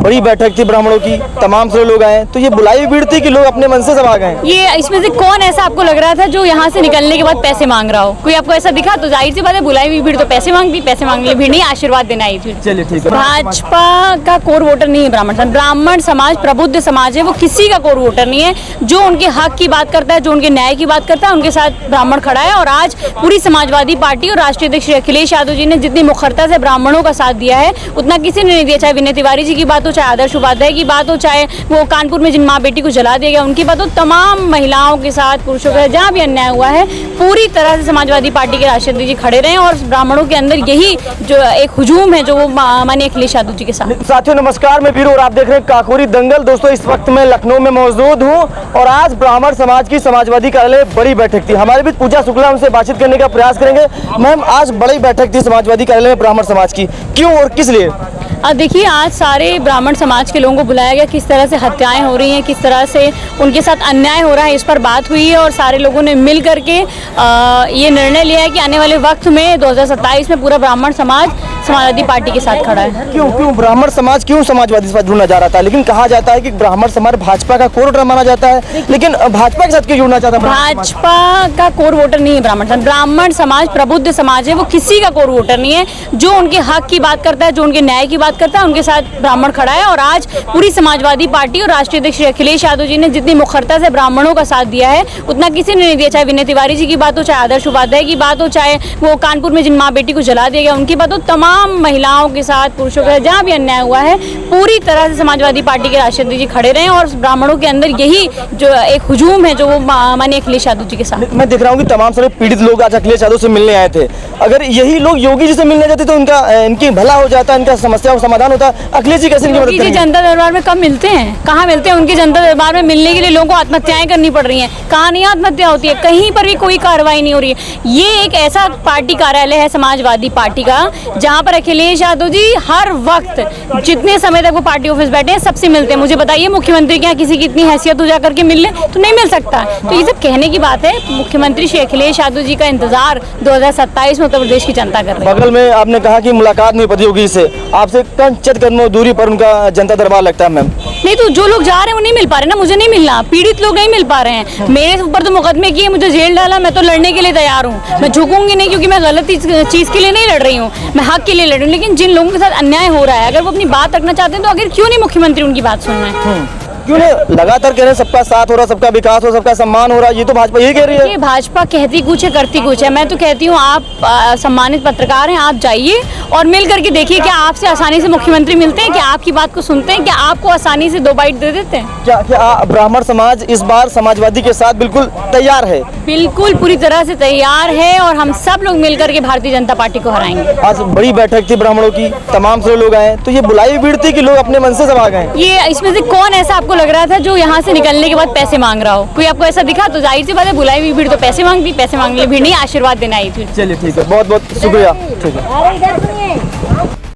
बड़ी बैठक थी ब्राह्मणों की, तमाम से लोग आए, तो ये बुलाई हुई भीड़ थी कि लोग अपने मन से सब आ गए? ये इसमें से कौन ऐसा आपको लग रहा था जो यहाँ से निकलने के बाद पैसे मांग रहा हो? कोई आपको ऐसा दिखा? तो जाहिर सी बात है, बुलाई हुई भीड़ तो पैसे मांगती, पैसे मांगने भीड़ नहीं, आशीर्वाद देना आई थी। चलिए ठीक है। भाजपा का कोर वोटर नहीं है ब्राह्मण समाज प्रबुद्ध समाज है, वो किसी का कोर वोटर नहीं है। जो उनके हक की बात करता है, जो उनके न्याय की बात करता है, उनके साथ ब्राह्मण खड़ा है। और आज पूरी समाजवादी पार्टी और राष्ट्रीय अध्यक्ष अखिलेश यादव जी ने जितनी मुखरता से ब्राह्मणों का साथ दिया है, उतना किसी ने नहीं दिया। चाहे विनय तिवारी जी की बात हो, चाहे आदर्श उपाध्याय की बात हो, चाहे वो कानपुर में जिन माँ बेटी को जला दिया गया उनकी बात हो, तमाम महिलाओं के साथ, पुरुषों के साथ जहाँ भी अन्याय हुआ है, पूरी तरह से समाजवादी पार्टी के राष्ट्रीय अध्यक्ष जी खड़े रहे। और ब्राह्मणों के अंदर यही जो एक हुजूम है, जो वो माननीय अखिलेश यादव जी के साथ। साथियों नमस्कार, मैं वीरू और आप देख रहे हैं काकोरी दंगल। दोस्तों, इस वक्त मैं लखनऊ में मौजूद हूँ और आज ब्राह्मण समाज की समाजवादी कार्यालय बड़ी बैठक थी। हमारे बीच पूजा शुक्ला, उनसे बातचीत करने का प्रयास करेंगे। मैम, आज बड़ी बैठक थी समाजवादी कार्यालय में ब्राह्मण समाज की, क्यों और किस लिए? देखिए, आज सारे ब्राह्मण समाज के लोगों को बुलाया गया। किस तरह से हत्याएं हो रही हैं, किस तरह से उनके साथ अन्याय हो रहा है, इस पर बात हुई है। और सारे लोगों ने मिल करके ये निर्णय लिया है कि आने वाले वक्त में 2027 में पूरा ब्राह्मण समाज समाजवादी पार्टी के साथ खड़ा है। क्यों ब्राह्मण समाज क्यों समाजवादी से जुड़ना चाह रहा था? लेकिन कहा जाता है कि ब्राह्मण समाज भाजपा का कोर वोटर माना जाता है, लेकिन भाजपा के साथ क्यों जुड़ना चाहता है? भाजपा का कोर वोटर नहीं है ब्राह्मण समाज प्रबुद्ध समाज है, वो किसी का कोर वोटर नहीं है। जो उनके हक की बात करता है, जो उनके न्याय की बात करता है, उनके साथ ब्राह्मण खड़ा है। और आज पूरी समाजवादी पार्टी और राष्ट्रीय अध्यक्ष अखिलेश यादव जी ने जितनी मुखरता से ब्राह्मणों का साथ दिया है, उतना किसी ने नहीं दिया। चाहे विनय तिवारी जी की बात हो, चाहे आदर्श उपाध्याय की बात हो, चाहे वो कानपुर में जिन माँ बेटी को जला दिया गया उनकी बात हो, तमाम महिलाओं के साथ, पुरुषों के साथ जहाँ भी अन्याय हुआ है, पूरी तरह से समाजवादी पार्टी के राष्ट्रीय अध्यक्ष जी खड़े रहे। और ब्राह्मणों के अंदर यही जो एक हुजूम है, जो वो माननीय अखिलेश यादव जी के साथ। मैं देख रहा हूँ कि तमाम सारे पीड़ित लोग आज अखिलेश यादव से मिलने आए थे। अगर यही लोग योगी जी से मिलने जाते तो इनकी भला हो जाता, इनका समस्या का समाधान होता। अखिलेश जी कैसे इनकी मदद करेंगे? जनता दरबार में कब मिलते हैं? कहाँ मिलते हैं? उनके जनता दरबार में मिलने के लिए लोगों को आत्महत्याएं करनी पड़ रही हैं। कहाँ नहीं आत्महत्या होती है? कहीं पर भी कोई कार्रवाई नहीं हो रही है। ये एक ऐसा पार्टी कार्यालय है समाजवादी पार्टी का, जहाँ पर अखिलेश यादव जी हर वक्त जितने समय तक वो पार्टी ऑफिस बैठे हैं सबसे मिलते हैं। मुझे बताइए, मुख्यमंत्री के यहाँ किसी की इतनी हैसियत हो जाकर के मिल ले तो नहीं मिल सकता। तो ये सब कहने की बात है। मुख्यमंत्री श्री अखिलेश यादव जी का इंतजार 2027 में उत्तर प्रदेश की जनता कर रही है। बगल में आपने कहा कि मुलाकात नहीं पड़ी योगी से, आपसे चंद कदमों दूरी पर उनका जनता दरबार लगता है। मैम, नहीं तो जो लोग जा रहे हैं वो नहीं मिल पा रहे ना, मुझे नहीं मिलना, पीड़ित लोग नहीं मिल पा रहे हैं। मेरे ऊपर तो मुकदमे किए, मुझे जेल डाला, मैं तो लड़ने के लिए तैयार हूँ। मैं झुकूंगी नहीं, क्योंकि मैं गलत चीज के लिए नहीं लड़ रही हूँ, मैं हक के लिए लड़ रही हूँ। लेकिन जिन लोगों के साथ अन्याय हो रहा है, अगर वो अपनी बात रखना चाहते हैं तो आखिर क्यों नहीं मुख्यमंत्री उनकी बात सुन रहे हैं? क्यों नहीं लगातार कह रहे हैं सबका साथ हो रहा, सबका विकास हो, सबका सम्मान हो रहा? ये तो भाजपा यही कह रही है। ये भाजपा कहती कुछ है, करती कुछ है। मैं तो कहती हूँ, आप सम्मानित पत्रकार हैं, आप जाइए और मिल करके देखिए, क्या आपसे आसानी से मुख्यमंत्री मिलते हैं? क्या आपकी बात को सुनते हैं? क्या आपको आसानी से 2 बाइट दे देते हैं? क्या ब्राह्मण समाज इस बार समाजवादी के साथ बिल्कुल तैयार है? बिल्कुल पूरी तरह से तैयार है और हम सब लोग मिलकर के भारतीय जनता पार्टी को हराएंगे। आज बड़ी बैठक थी ब्राह्मणों की, तमाम से लोग आए, तो ये बुलाई हुई भीड़ थी कि लोग अपने मन से सब आ गए? ये इसमें से कौन ऐसा आपको लग रहा था जो यहाँ से निकलने के बाद पैसे मांग रहा हो? कोई आपको ऐसा दिखा? तो जाहिर सी बात है, बुलाई हुई भीड़ तो पैसे मांगती, पैसे मांगने भीड़ नहीं, आशीर्वाद देना आई थी। चलिए ठीक है, बहुत बहुत शुक्रिया। ठीक है।